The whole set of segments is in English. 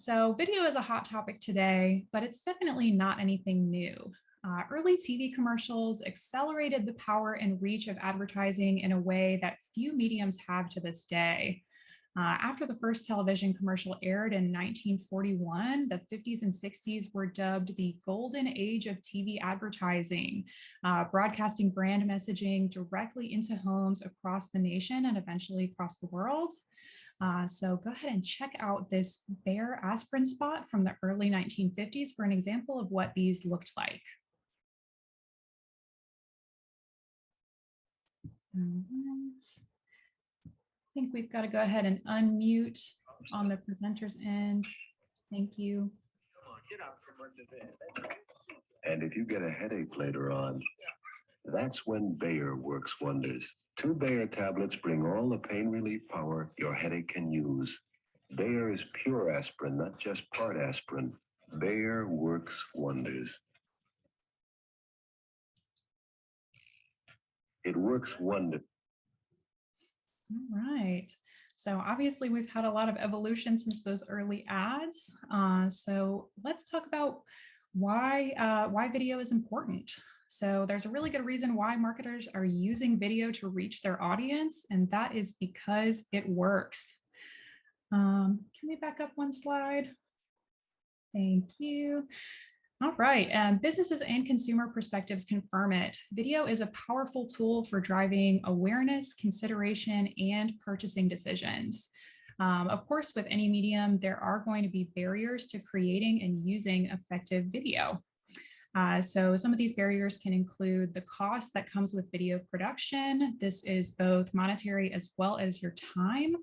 So, video is a hot topic today, but it's definitely not anything new. Early TV commercials accelerated the power and reach of advertising in a way that few mediums have to this day. After the first television commercial aired in 1941, the 50s and 60s were dubbed the golden age of TV advertising, broadcasting brand messaging directly into homes across the nation and eventually across the world. So go ahead and check out this Bayer aspirin spot from the early 1950s for an example of what these looked like. All right. I think we've got to go ahead and unmute on the presenter's end. Thank you. And if you get a headache later on, that's when Bayer works wonders. 2 Bayer tablets bring all the pain relief power your headache can use. Bayer is pure aspirin, not just part aspirin. Bayer works wonders. It works wonders. All right. So obviously we've had a lot of evolution since those early ads. So let's talk about why video is important. So there's a really good reason why marketers are using video to reach their audience, and that is because it works. Can we back up one slide? Thank you. All right, businesses and consumer perspectives confirm it. Video is a powerful tool for driving awareness, consideration, and purchasing decisions. Of course, with any medium, there are going to be barriers to creating and using effective video. So some of these barriers can include the cost that comes with video production. This is both monetary as well as your time,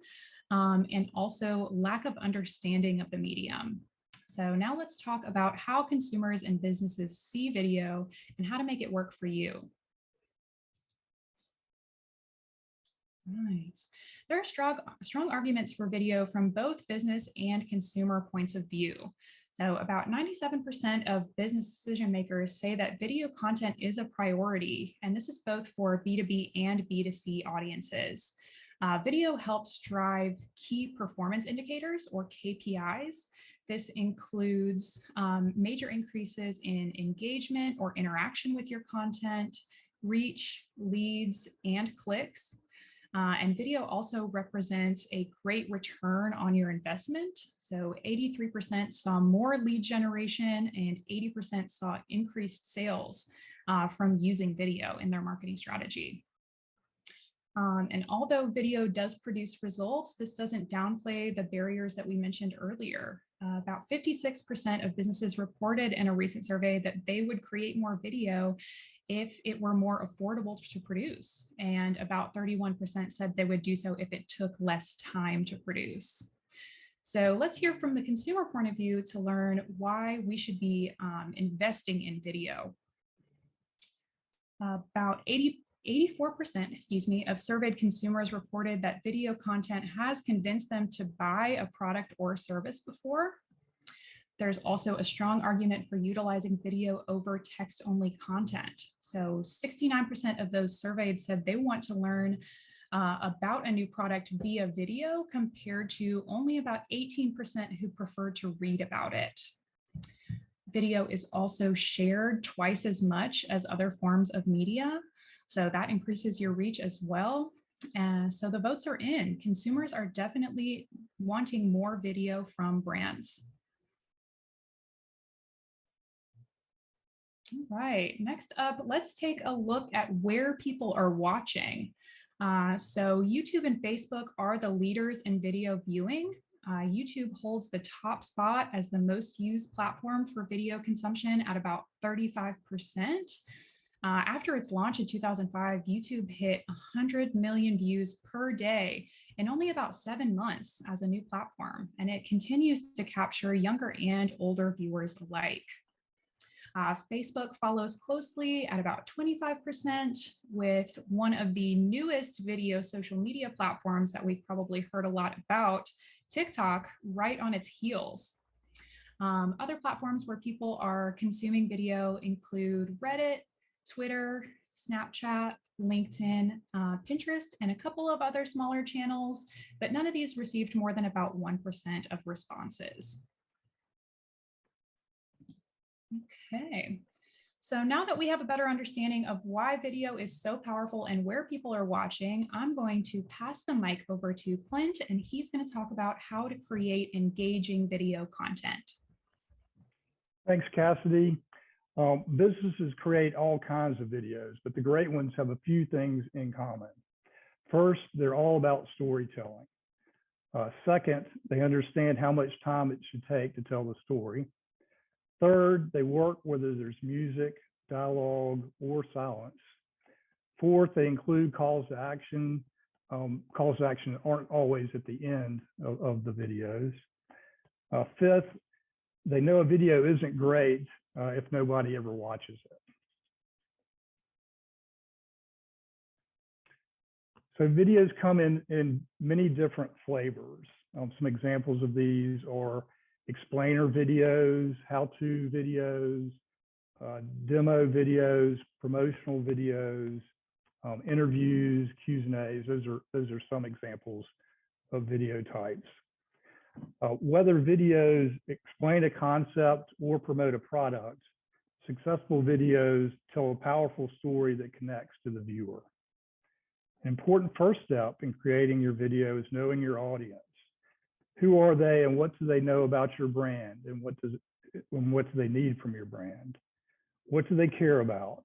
and also lack of understanding of the medium. So now let's talk about how consumers and businesses see video and how to make it work for you. Right. There are strong arguments for video from both business and consumer points of view. So about 97% of business decision makers say that video content is a priority, and this is both for B2B and B2C audiences. Video helps drive key performance indicators or KPIs. This includes major increases in engagement or interaction with your content, reach, leads, and clicks. And video also represents a great return on your investment. So 83% saw more lead generation and 80% saw increased sales from using video in their marketing strategy. And although video does produce results, this doesn't downplay the barriers that we mentioned earlier. About 56% of businesses reported in a recent survey that they would create more video if it were more affordable to produce. And about 31% said they would do so if it took less time to produce. So let's hear from the consumer point of view to learn why we should be investing in video. About 84% of surveyed consumers reported that video content has convinced them to buy a product or service before. There's also a strong argument for utilizing video over text-only content. So 69% of those surveyed said they want to learn about a new product via video, compared to only about 18% who prefer to read about it. Video is also shared twice as much as other forms of media, so that increases your reach as well. So the votes are in. Consumers are definitely wanting more video from brands. All right, next up, let's take a look at where people are watching. So YouTube and Facebook are the leaders in video viewing. YouTube holds the top spot as the most used platform for video consumption at about 35%. After its launch in 2005, YouTube hit 100 million views per day in only about 7 months as a new platform, and it continues to capture younger and older viewers alike. Facebook follows closely at about 25%, with one of the newest video social media platforms that we've probably heard a lot about, TikTok, right on its heels. Other platforms where people are consuming video include Reddit, Twitter, Snapchat, LinkedIn, Pinterest, and a couple of other smaller channels, but none of these received more than about 1% of responses. Okay. So now that we have a better understanding of why video is so powerful and where people are watching, I'm going to pass the mic over to Clint, and he's going to talk about how to create engaging video content. Thanks, Cassidy. Businesses create all kinds of videos, but the great ones have a few things in common. First, they're all about storytelling. Second, they understand how much time it should take to tell the story. Third, they work whether there's music, dialogue, or silence. Fourth, they include calls to action. Calls to action aren't always at the end of the videos. Fifth, they know a video isn't great if nobody ever watches it. So videos come in many different flavors. Some examples of these are explainer videos, how-to videos, demo videos, promotional videos, interviews, Q's and A's. Those are some examples of video types. Whether videos explain a concept or promote a product, successful videos tell a powerful story that connects to the viewer. An important first step in creating your video is knowing your audience. Who are they and what do they know about your brand, and what do they need from your brand? What do they care about?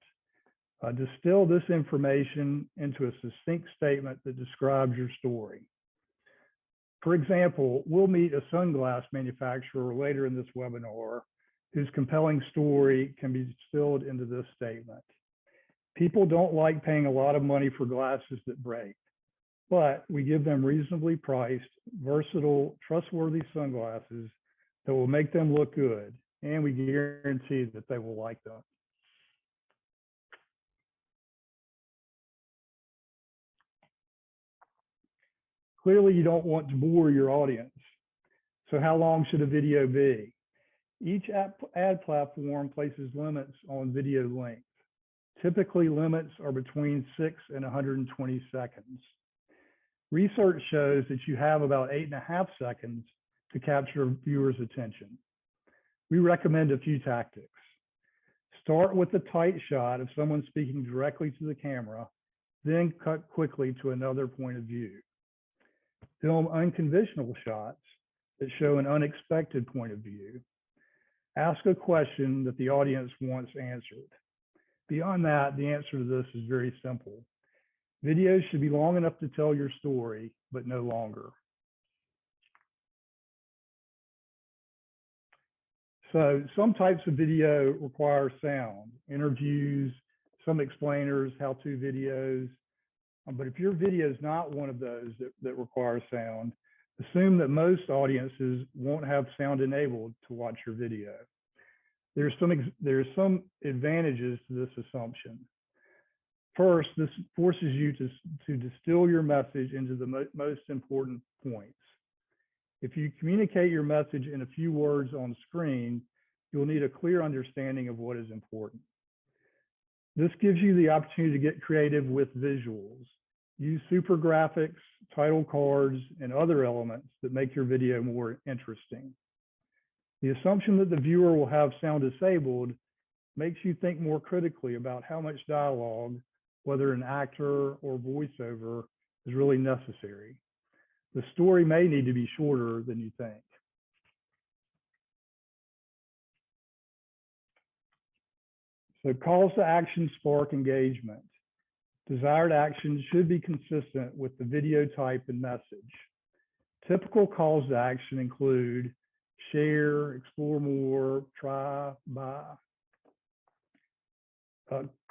Distill this information into a succinct statement that describes your story. For example, we'll meet a sunglass manufacturer later in this webinar whose compelling story can be distilled into this statement. People don't like paying a lot of money for glasses that break, but we give them reasonably priced, versatile, trustworthy sunglasses that will make them look good, and we guarantee that they will like them. Clearly, you don't want to bore your audience. So how long should a video be? Each ad platform places limits on video length. Typically, limits are between 6 and 120 seconds. Research shows that you have about 8.5 seconds to capture a viewer's attention. We recommend a few tactics. Start with a tight shot of someone speaking directly to the camera, then cut quickly to another point of view. Film unconventional shots that show an unexpected point of view. Ask a question that the audience wants answered. Beyond that, the answer to this is very simple. Videos should be long enough to tell your story, but no longer. So some types of video require sound, interviews, some explainers, how-to videos. But if your video is not one of those that require sound, assume that most audiences won't have sound enabled to watch your video. There's some advantages to this assumption. First, this forces you to distill your message into the most important points. If you communicate your message in a few words on screen, you'll need a clear understanding of what is important. This gives you the opportunity to get creative with visuals. Use super graphics, title cards, and other elements that make your video more interesting. The assumption that the viewer will have sound disabled makes you think more critically about how much dialogue, whether an actor or voiceover, is really necessary. The story may need to be shorter than you think. So calls to action spark engagement. Desired action should be consistent with the video type and message. Typical calls to action include share, explore more, try, buy.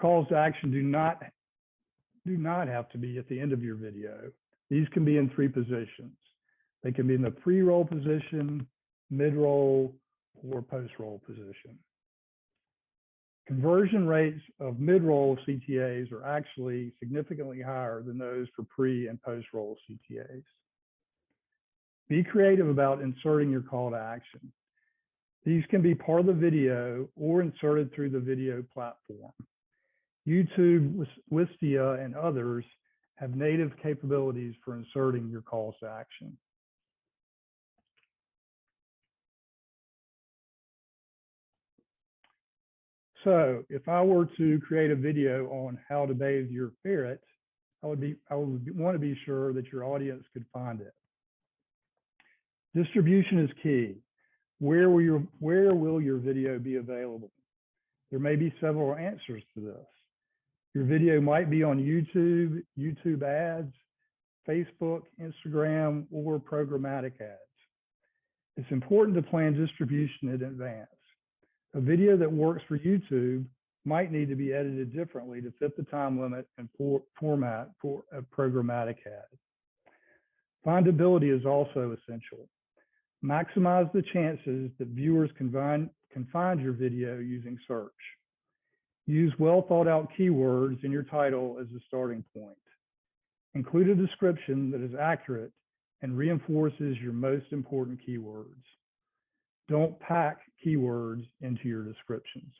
Calls to action do not have to be at the end of your video. These can be in 3 positions. They can be in the pre-roll position, mid-roll, or post-roll position. Conversion rates of mid-roll CTAs are actually significantly higher than those for pre and post-roll CTAs. Be creative about inserting your call to action. These can be part of the video or inserted through the video platform. YouTube, Wistia, and others have native capabilities for inserting your calls to action. So if I were to create a video on how to bathe your ferret, I would want to be sure that your audience could find it. Distribution is key. Where will your video be available? There may be several answers to this. Your video might be on YouTube, YouTube ads, Facebook, Instagram, or programmatic ads. It's important to plan distribution in advance. A video that works for YouTube might need to be edited differently to fit the time limit and format for a programmatic ad. Findability is also essential. Maximize the chances that viewers can find your video using search. Use well thought out keywords in your title as a starting point. Include a description that is accurate and reinforces your most important keywords. Don't pack keywords into your descriptions.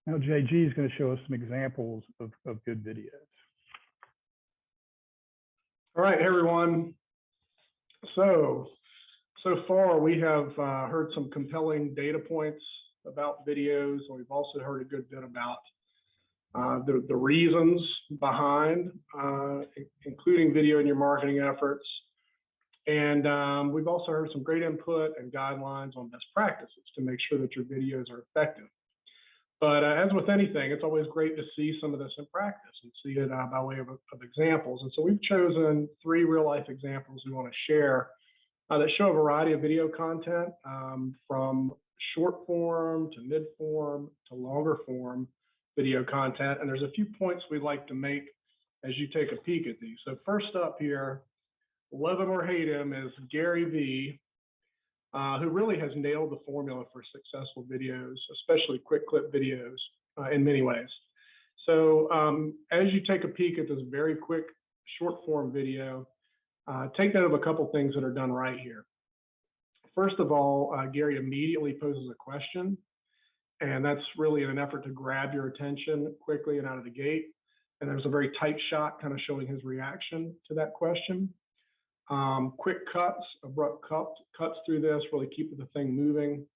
Now JG is going to show us some examples of good videos. All right, everyone. So far we have heard some compelling data points about videos. We've also heard a good bit about the reasons behind including video in your marketing efforts. And we've also heard some great input and guidelines on best practices to make sure that your videos are effective. But as with anything, it's always great to see some of this in practice and see it by way of examples. And so we've chosen 3 real-life examples we want to share that show a variety of video content from short form to mid form to longer form video content. And there's a few points we'd like to make as you take a peek at these. So first up here, love him or hate him, is Gary V, who really has nailed the formula for successful videos, especially quick clip videos in many ways. So as you take a peek at this very quick short form video, take note of a couple things that are done right here. First of all, Gary immediately poses a question, and that's really in an effort to grab your attention quickly and out of the gate. And there's a very tight shot kind of showing his reaction to that question. Quick cuts, abrupt cuts through this, really keep the thing moving.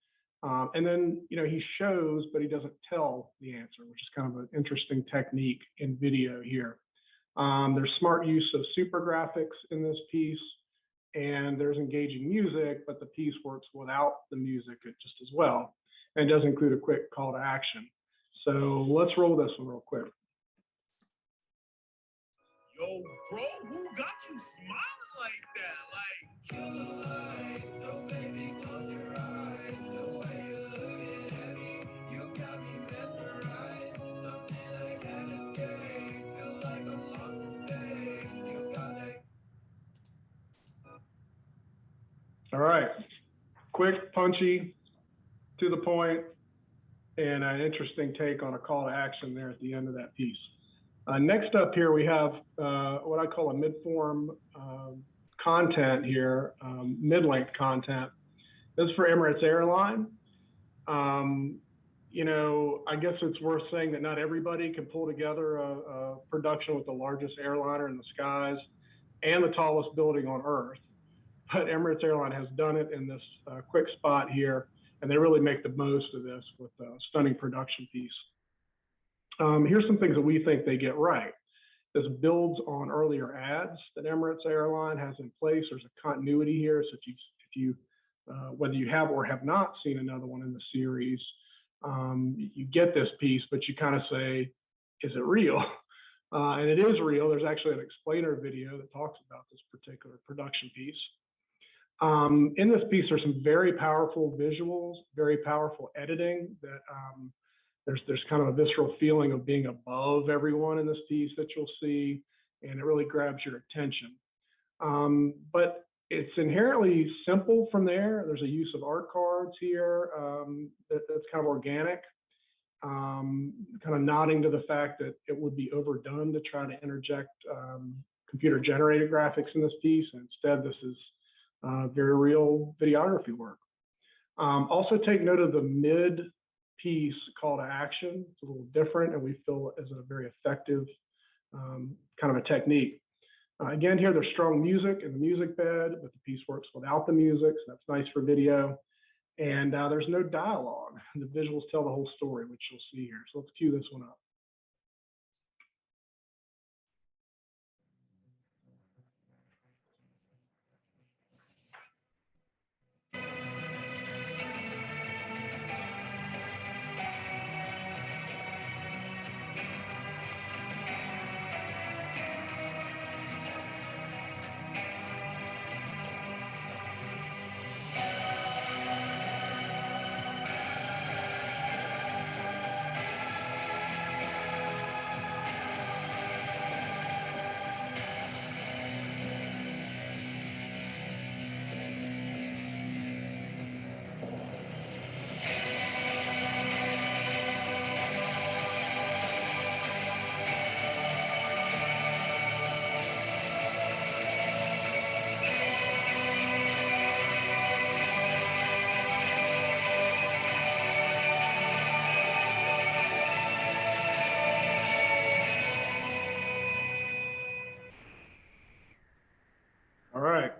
And then, he shows, but he doesn't tell the answer, which is kind of an interesting technique in video here. There's smart use of super graphics in this piece, and there's engaging music, but the piece works without the music just as well, and does include a quick call to action. So let's roll this one real quick. Yo, bro, who got you smiling like that? Kill the light, so baby, close your eyes. The way you're looking at me, you got me mesmerized. Something I can't escape, feel like I'm lost in space. You got that. All right, quick, punchy, to the point, and an interesting take on a call to action there at the end of that piece. Next up here, we have what I call a mid-form content here, mid-length content. This is for Emirates Airline. I guess it's worth saying that not everybody can pull together a production with the largest airliner in the skies and the tallest building on Earth. But Emirates Airline has done it in this quick spot here, and they really make the most of this with a stunning production piece. Here's some things that we think they get right. This builds on earlier ads that Emirates Airline has in place. There's a continuity here. So if you whether you have or have not seen another one in the series, you get this piece, but you kind of say, is it real? And it is real. There's actually an explainer video that talks about this particular production piece. In this piece, there's some very powerful visuals, very powerful editing that there's kind of a visceral feeling of being above everyone in this piece that you'll see, and it really grabs your attention. But it's inherently simple from there. There's a use of art cards here that's kind of organic, kind of nodding to the fact that it would be overdone to try to interject computer-generated graphics in this piece. And instead, this is very real videography work. Also take note of the mid-piece call to action. It's a little different, and we feel is a very effective kind of a technique. Again, here there's strong music in the music bed, but the piece works without the music, so that's nice for video. And there's no dialogue. The visuals tell the whole story, which you'll see here. So let's cue this one up. All right.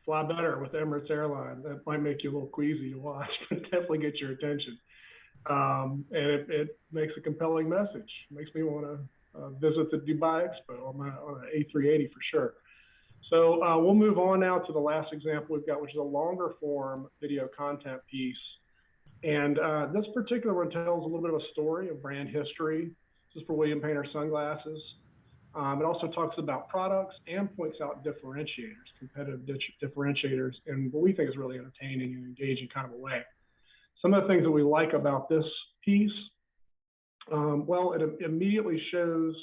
Fly better with Emirates Airline. That might make you a little queasy to watch, but definitely get your attention. And it makes a compelling message. It makes me want to visit the Dubai Expo on an A380 for sure. So we'll move on now to the last example we've got, which is a longer form video content piece. And this particular one tells a little bit of a story of brand history. This is for William Painter sunglasses. It also talks about products and points out differentiators, competitive differentiators, in what we think is really entertaining and engaging kind of a way. Some of the things that we like about this piece, well, it immediately shows,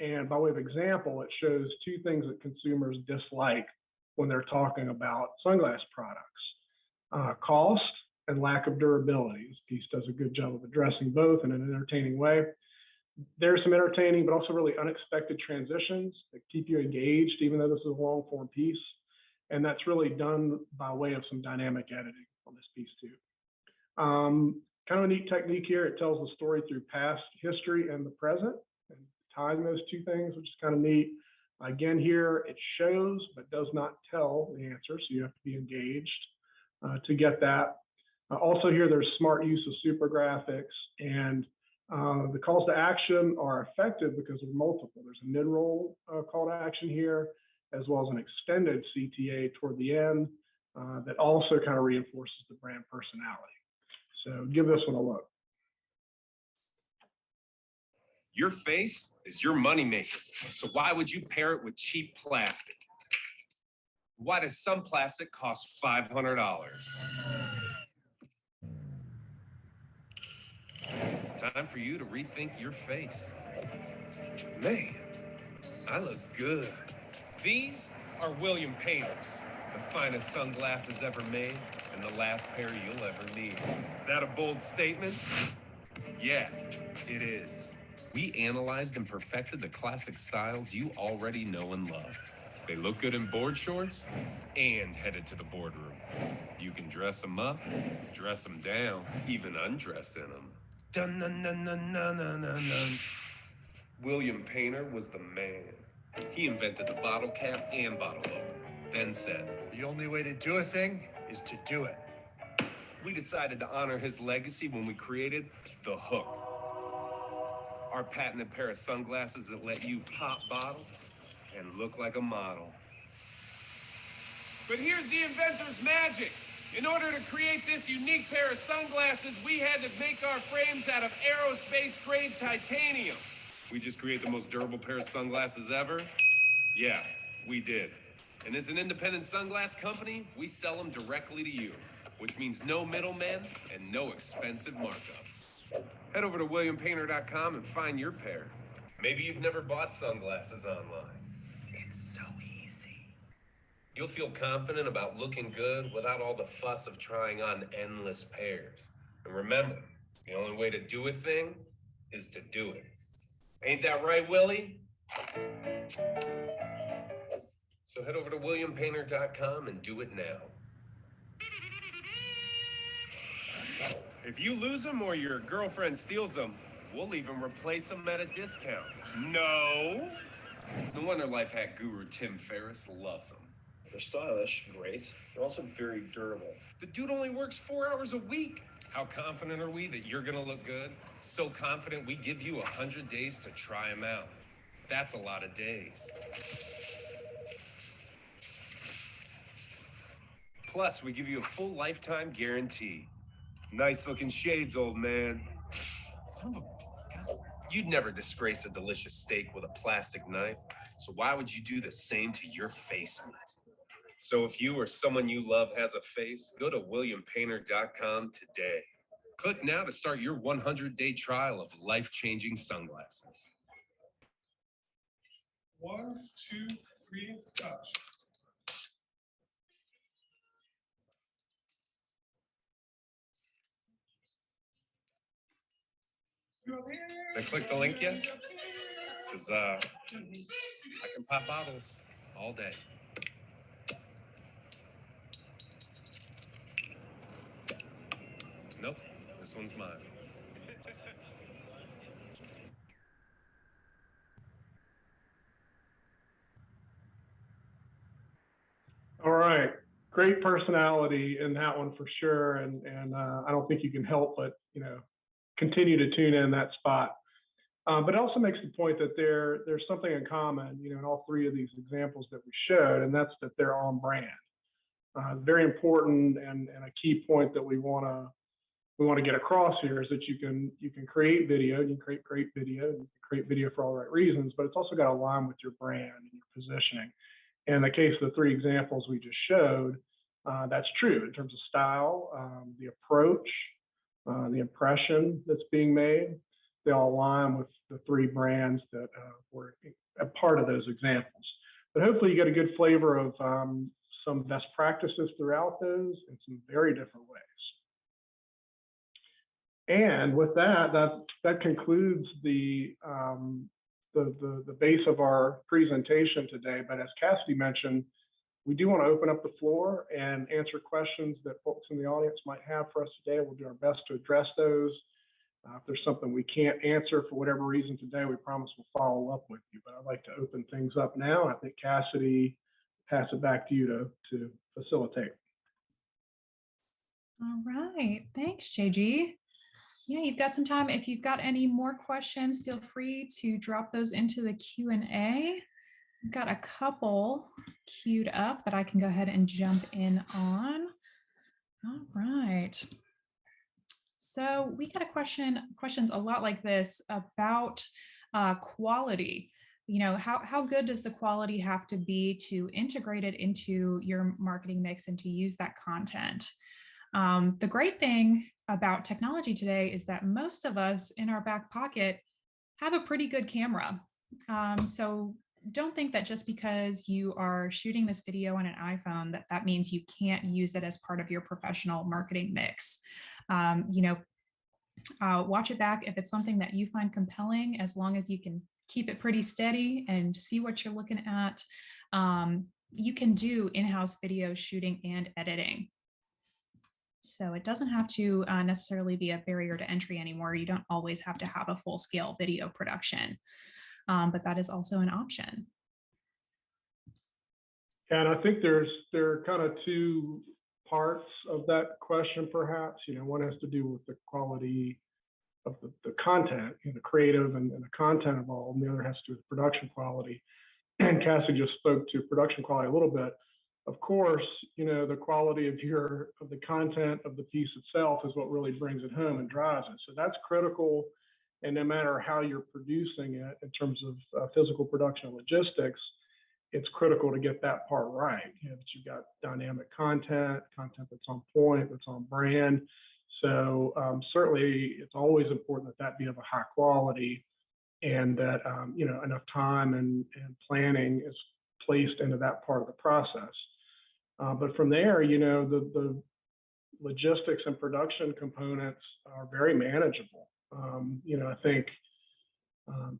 and by way of example, it shows two things that consumers dislike when they're talking about sunglass products: cost and lack of durability. This piece does a good job of addressing both in an entertaining way. There's some entertaining, but also really unexpected transitions that keep you engaged, even though this is a long form piece. And that's really done by way of some dynamic editing on this piece too. Kind of a neat technique here. It tells the story through past history and the present, and tying those two things, which is kind of neat. Again, here it shows, but does not tell the answer. So you have to be engaged to get that. Also here, there's smart use of super graphics, and the calls to action are effective because they're multiple. There's a mid-roll call to action here, as well as an extended CTA toward the end that also kind of reinforces the brand personality. So give this one a look. Your face is your moneymaker, so why would you pair it with cheap plastic? Why does some plastic cost $500? It's time for you to rethink your face. Man, I look good. These are William Painter's, the finest sunglasses ever made and the last pair you'll ever need. Is that a bold statement? Yeah, it is. We analyzed and perfected the classic styles you already know and love. They look good in board shorts and headed to the boardroom. You can dress them up, dress them down, even undress in them. Dun, dun, dun, dun, dun, dun, dun, dun. William Painter was the man. He invented the bottle cap and bottle opener, then said, "The only way to do a thing is to do it." We decided to honor his legacy when we created the Hook, our patented pair of sunglasses that let you pop bottles and look like a model. But here's the inventor's magic. In order to create this unique pair of sunglasses, we had to make our frames out of aerospace-grade titanium. We just create the most durable pair of sunglasses ever? Yeah, we did. And as an independent sunglass company, we sell them directly to you, which means no middlemen and no expensive markups. Head over to williampainter.com and find your pair. Maybe you've never bought sunglasses online. It's so easy. You'll feel confident about looking good without all the fuss of trying on endless pairs. And remember, the only way to do a thing is to do it. Ain't that right, Willie? So head over to williampainter.com and do it now. If you lose them or your girlfriend steals them, we'll even replace them at a discount. No! No wonder life hack guru Tim Ferriss loves them. They're stylish, great. They're also very durable. The dude only works 4 hours a week. How confident are we that you're gonna look good? So confident we give you 100 days to try them out. That's a lot of days. Plus, we give you a full lifetime guarantee. Nice looking shades, old man. Son of a... You'd never disgrace a delicious steak with a plastic knife, so why would you do the same to your face? So if you or someone you love has a face, go to williampainter.com today. Click now to start your 100-day trial of life-changing sunglasses. 1, 2, 3, touch. Did I click the link yet? Because I can pop bottles all day. Nope, this one's mine. All right, great personality in that one for sure, and I don't think you can help but continue to tune in that spot. But it also makes the point that there's something in common, in all three of these examples that we showed, and that's that they're on brand. Very important and a key point that we want to get across here is that you can create video, you can create great video, you can create video for all the right reasons, but it's also got to align with your brand and your positioning. In the case of the three examples we just showed, that's true in terms of style, the approach, the impression that's being made. They all align with the three brands that were a part of those examples. But hopefully you get a good flavor of some best practices throughout those in some very different ways. And with that concludes the base of our presentation today. But as Cassidy mentioned, we do want to open up the floor and answer questions that folks in the audience might have for us today. We'll do our best to address those. If there's something we can't answer for whatever reason today, we promise we'll follow up with you. But I'd like to open things up now. I think Cassidy, pass it back to you to facilitate. All right, thanks, JG. Yeah, you've got some time. If you've got any more questions, feel free to drop those into the Q&A. I've got a couple queued up that I can go ahead and jump in on. All right. So we got questions a lot like this about quality. How good does the quality have to be to integrate it into your marketing mix and to use that content? The great thing about technology today is that most of us in our back pocket have a pretty good camera. So don't think that just because you are shooting this video on an iPhone that means you can't use it as part of your professional marketing mix. Watch it back if it's something that you find compelling, as long as you can keep it pretty steady and see what you're looking at. You can do in-house video shooting and editing. So it doesn't have to necessarily be a barrier to entry anymore. You don't always have to have a full-scale video production, but that is also an option. And I think there are kind of two parts of that question, perhaps. One has to do with the quality of the content, the creative and the content involved, and the other has to do with production quality. And Cassie just spoke to production quality a little bit. Of course, the quality of the content of the piece itself is what really brings it home and drives it. So that's critical. And no matter how you're producing it in terms of physical production and logistics, it's critical to get that part right. That you've got dynamic content that's on point, that's on brand. So certainly it's always important that be of a high quality, and that enough time and planning is placed into that part of the process. But from there, the logistics and production components are very manageable. I think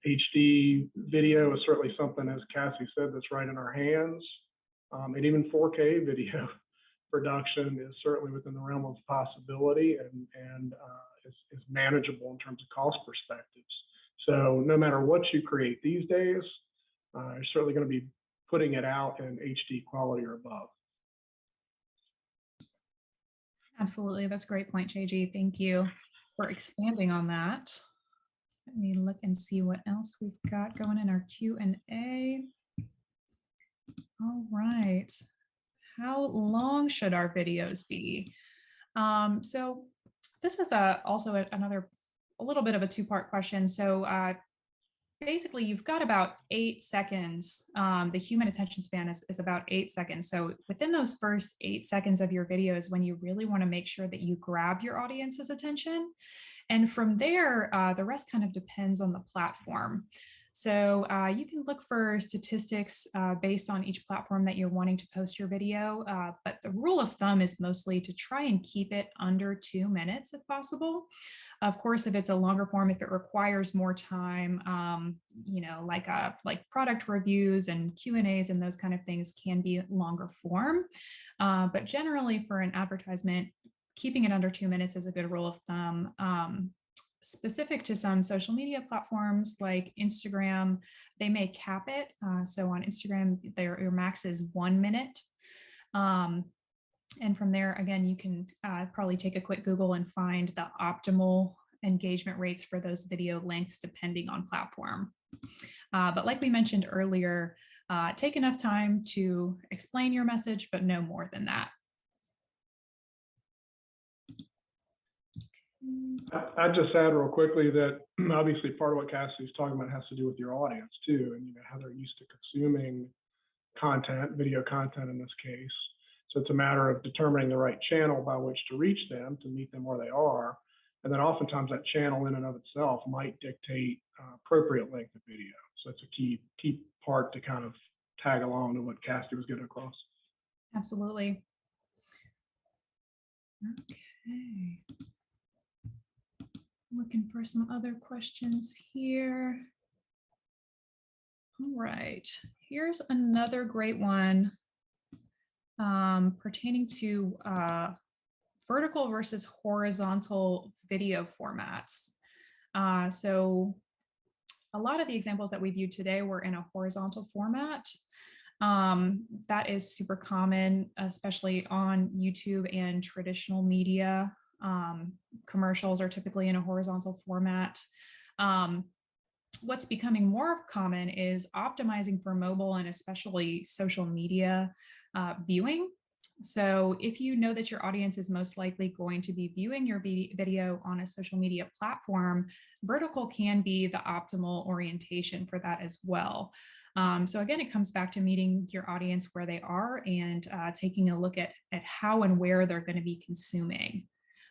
HD video is certainly something, as Cassie said, that's right in our hands. And even 4K video production is certainly within the realm of possibility and is manageable in terms of cost perspectives. So no matter what you create these days, you're certainly going to be putting it out in HD quality or above. Absolutely. That's a great point, JG. Thank you for expanding on that. Let me look and see what else we've got going in our Q&A. All right. How long should our videos be? So this is also a little bit of a two-part question. So basically, you've got about 8 seconds. The human attention span is about 8 seconds. So within those first 8 seconds of your videos, when you really want to make sure that you grab your audience's attention. And from there, the rest kind of depends on the platform. So you can look for statistics based on each platform that you're wanting to post your video. But the rule of thumb is mostly to try and keep it under 2 minutes if possible. Of course, if it's a longer form, if it requires more time, like product reviews and Q&As and those kind of things can be longer form. But generally for an advertisement, keeping it under 2 minutes is a good rule of thumb. Specific to some social media platforms like Instagram, they may cap it. So on Instagram, your max is 1 minute. And from there, again, you can probably take a quick Google and find the optimal engagement rates for those video lengths depending on platform. But like we mentioned earlier, take enough time to explain your message, but no more than that. I'd just add real quickly that obviously part of what Cassie's talking about has to do with your audience too, and how they're used to consuming content, video content in this case. So it's a matter of determining the right channel by which to reach them, to meet them where they are. And then oftentimes that channel in and of itself might dictate appropriate length of video. So it's a key part to kind of tag along to what Cassie was getting across. Absolutely. Okay. Looking for some other questions here. All right, here's another great one pertaining to vertical versus horizontal video formats. So a lot of the examples that we viewed today were in a horizontal format. That is super common, especially on YouTube and traditional media. Commercials are typically in a horizontal format. What's becoming more common is optimizing for mobile and especially social media viewing. So if you know that your audience is most likely going to be viewing your video on a social media platform, vertical can be the optimal orientation for that as well. So again, it comes back to meeting your audience where they are and taking a look at how and where they're going to be consuming.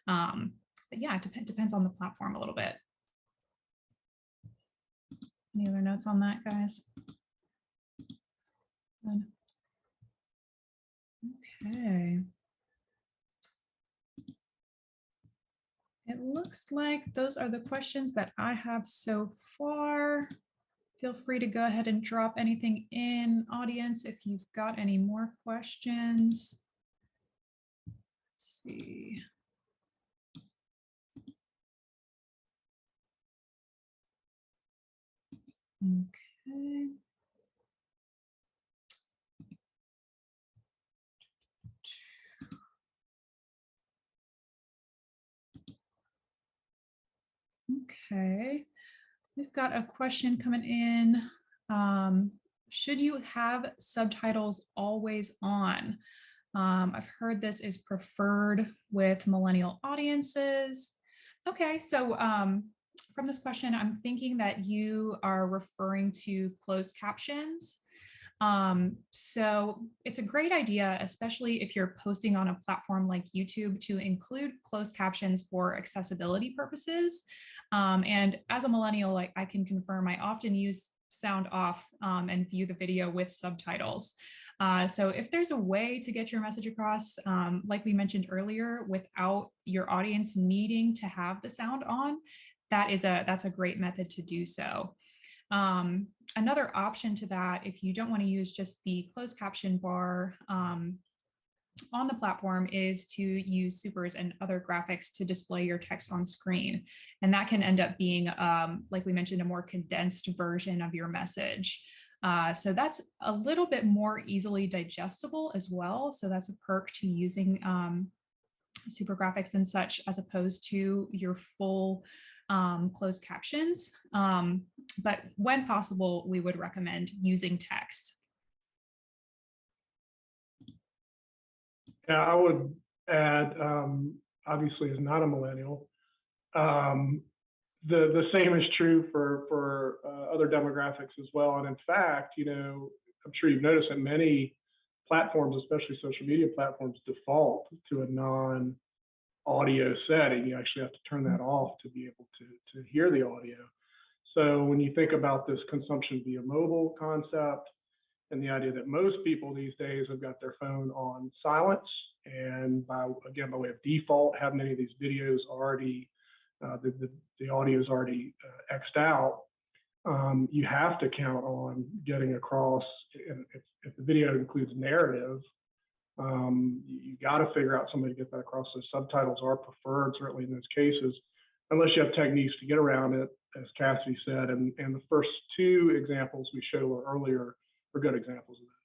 But yeah, it depends on the platform a little bit. Any other notes on that, guys? Good. Okay. It looks like those are the questions that I have so far. Feel free to go ahead and drop anything in, audience, if you've got any more questions. Let's see. Okay. Okay. We've got a question coming in. Should you have subtitles always on? I've heard this is preferred with millennial audiences. Okay, so from this question, I'm thinking that you are referring to closed captions. So it's a great idea, especially if you're posting on a platform like YouTube, to include closed captions for accessibility purposes. And as a millennial, I can confirm I often use sound off and view the video with subtitles. So if there's a way to get your message across, like we mentioned earlier, without your audience needing to have the sound on, that's a great method to do so. Another option to that, if you don't want to use just the closed caption bar on the platform, is to use supers and other graphics to display your text on screen. And that can end up being, like we mentioned, a more condensed version of your message. So that's a little bit more easily digestible as well. So that's a perk to using super graphics and such, as opposed to your full closed captions. But when possible, we would recommend using text. Yeah, I would add, obviously, as not a millennial, the same is true for other demographics as well. And in fact, I'm sure you've noticed that many platforms, especially social media platforms, default to a non-audio setting. You actually have to turn that off to be able to hear the audio. So when you think about this consumption via mobile concept, and the idea that most people these days have got their phone on silence, and by way of default, have many of these videos already, the audio is already X'd out. You have to count on getting across, and if the video includes narrative, you got to figure out some way to get that across. So subtitles are preferred, certainly in those cases, unless you have techniques to get around it, as Cassidy said. And the first two examples we showed earlier are good examples of that.